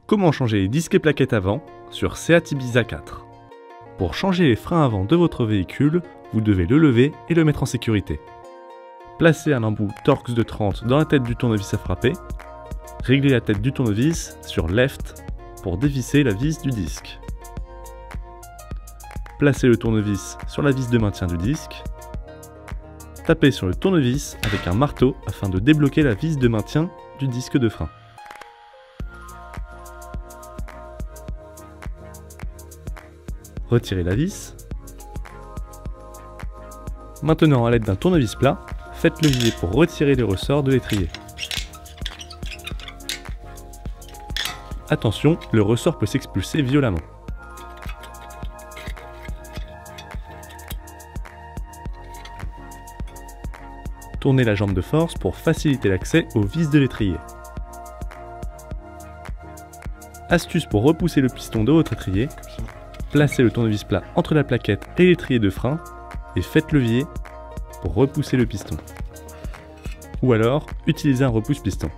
Comment changer les disques et plaquettes avant sur Seat Ibiza 4. Pour changer les freins avant de votre véhicule, vous devez le lever et le mettre en sécurité. Placez un embout Torx de 30 dans la tête du tournevis à frapper. Réglez la tête du tournevis sur Left pour dévisser la vis du disque. Placez le tournevis sur la vis de maintien du disque. Tapez sur le tournevis avec un marteau afin de débloquer la vis de maintien du disque de frein. Retirez la vis. Maintenant, à l'aide d'un tournevis plat, faites levier pour retirer les ressorts de l'étrier. Attention, le ressort peut s'expulser violemment. Tournez la jambe de force pour faciliter l'accès aux vis de l'étrier. Astuce pour repousser le piston de votre étrier. Placez le tournevis plat entre la plaquette et l'étrier de frein et faites levier pour repousser le piston. Ou alors, utilisez un repousse-piston.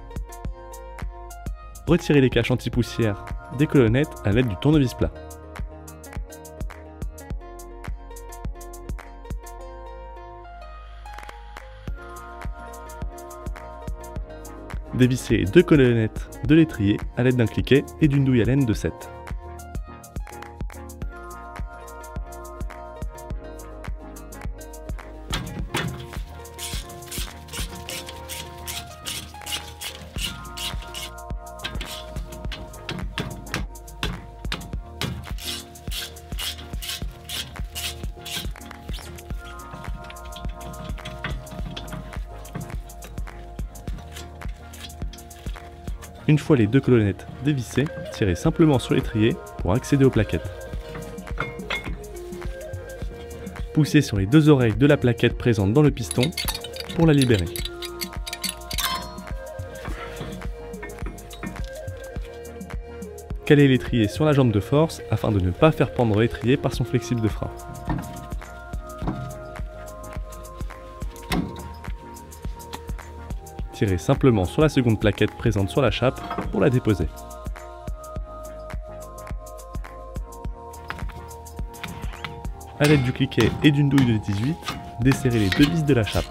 Retirez les caches anti-poussière des colonnettes à l'aide du tournevis plat. Dévissez les deux colonnettes de l'étrier à l'aide d'un cliquet et d'une douille à laine de 7. Une fois les deux colonnettes dévissées, tirez simplement sur l'étrier pour accéder aux plaquettes. Poussez sur les deux oreilles de la plaquette présente dans le piston pour la libérer. Calez l'étrier sur la jambe de force afin de ne pas faire pendre l'étrier par son flexible de frein. Tirez simplement sur la seconde plaquette présente sur la chape pour la déposer. A l'aide du cliquet et d'une douille de 18, desserrez les deux vis de la chape.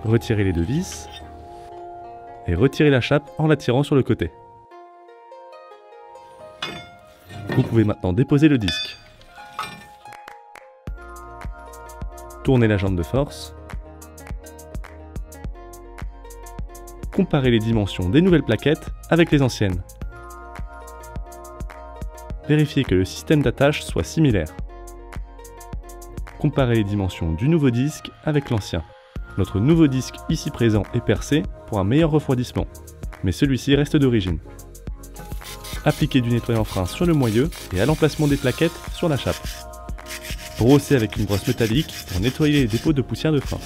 Retirez les deux vis et retirez la chape en la tirant sur le côté. Vous pouvez maintenant déposer le disque. Tournez la jambe de force. Comparez les dimensions des nouvelles plaquettes avec les anciennes. Vérifiez que le système d'attache soit similaire. Comparez les dimensions du nouveau disque avec l'ancien. Notre nouveau disque ici présent est percé pour un meilleur refroidissement, mais celui-ci reste d'origine. Appliquez du nettoyant frein sur le moyeu et à l'emplacement des plaquettes sur la chape. Brossez avec une brosse métallique pour nettoyer les dépôts de poussière de frein.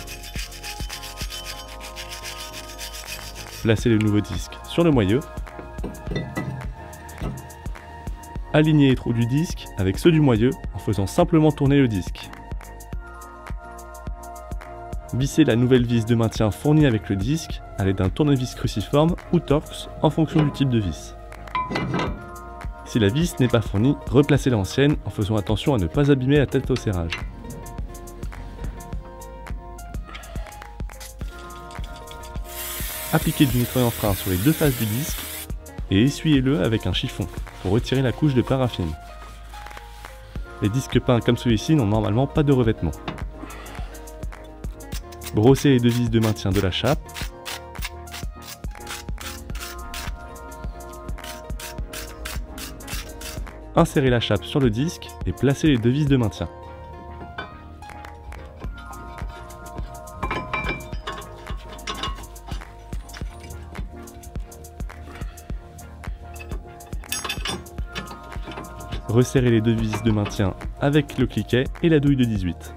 Placez le nouveau disque sur le moyeu. Alignez les trous du disque avec ceux du moyeu en faisant simplement tourner le disque. Vissez la nouvelle vis de maintien fournie avec le disque à l'aide d'un tournevis cruciforme ou Torx en fonction du type de vis. Si la vis n'est pas fournie, replacez l'ancienne en faisant attention à ne pas abîmer la tête au serrage. Appliquez du nettoyant frein sur les deux faces du disque et essuyez-le avec un chiffon pour retirer la couche de paraffine. Les disques peints comme celui-ci n'ont normalement pas de revêtement. Brossez les deux vis de maintien de la chape. Insérez la chape sur le disque et placez les deux vis de maintien. Resserrez les deux vis de maintien avec le cliquet et la douille de 18.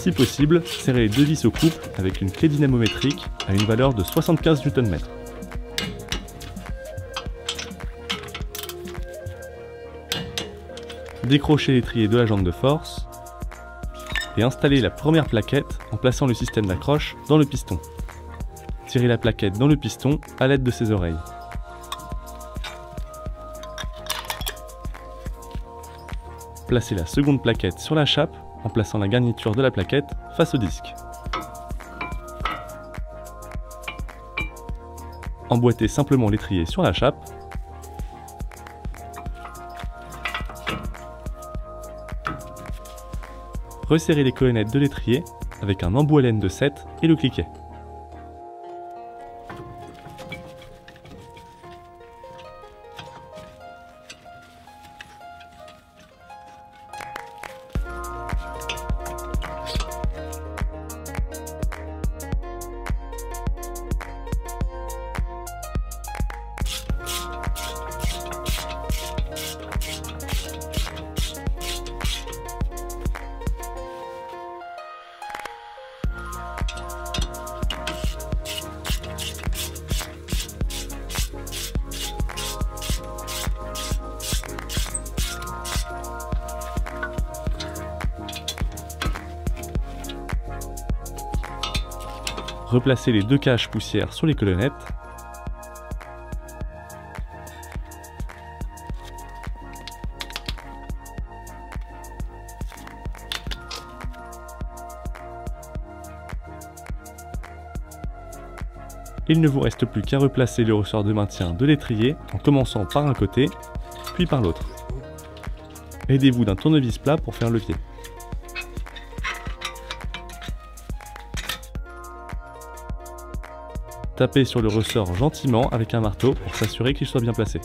Si possible, serrez les deux vis au couple avec une clé dynamométrique à une valeur de 75 Nm. Décrochez l'étrier de la jambe de force et installez la première plaquette en plaçant le système d'accroche dans le piston. Tirez la plaquette dans le piston à l'aide de ses oreilles. Placez la seconde plaquette sur la chape en plaçant la garniture de la plaquette face au disque. Emboîtez simplement l'étrier sur la chape. Resserrez les colonnettes de l'étrier avec un embout à laine de 7 et le cliquet. Replacez les deux caches poussière sur les colonnettes. Il ne vous reste plus qu'à replacer le ressort de maintien de l'étrier en commençant par un côté, puis par l'autre. Aidez-vous d'un tournevis plat pour faire le pied. Tapez sur le ressort gentiment avec un marteau pour s'assurer qu'il soit bien placé.